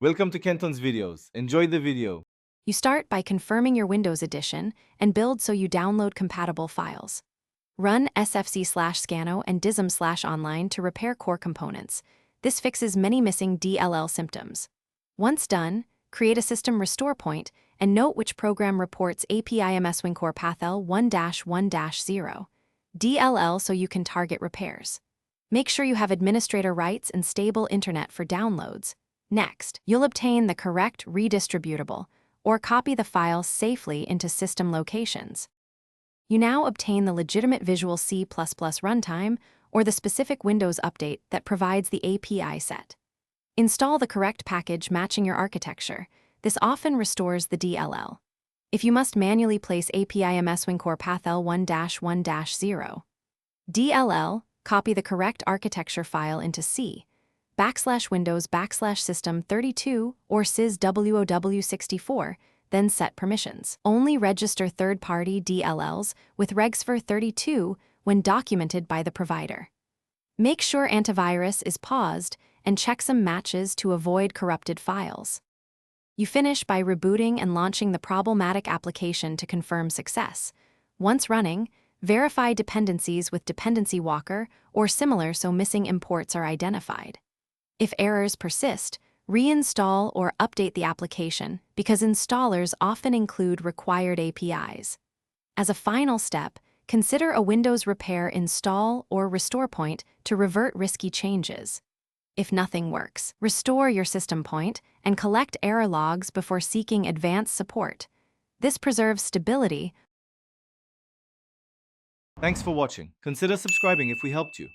Welcome to Kenton's videos. Enjoy the video. You start by confirming your Windows edition and build so you download compatible files. Run sfc/scano and dism/online to repair core components. This fixes many missing DLL symptoms. Once done, create a system restore point and note which program reports Api-ms-win-core-path-l1-1-0 DLL so you can target repairs. Make sure you have administrator rights and stable internet for downloads. Next, you'll obtain the correct redistributable or copy the file safely into system locations. You now obtain the legitimate Visual C++ runtime or the specific Windows update that provides the API set. Install the correct package matching your architecture. This often restores the DLL. If you must manually place Api-ms-win-core-path-l1-1-0 DLL, copy the correct architecture file into C, /Windows/System32 or syswow64, then set permissions. Only register third-party DLLs with regsfor32 when documented by the provider. Make sure antivirus is paused and checksum matches to avoid corrupted files. You finish by rebooting and launching the problematic application to confirm success. Once running, verify dependencies with Dependency Walker or similar so missing imports are identified. If errors persist, reinstall or update the application because installers often include required APIs. As a final step, consider a Windows repair install or restore point to revert risky changes. If nothing works, restore your system point and collect error logs before seeking advanced support. This preserves stability. Thanks for watching. Consider subscribing if we helped you.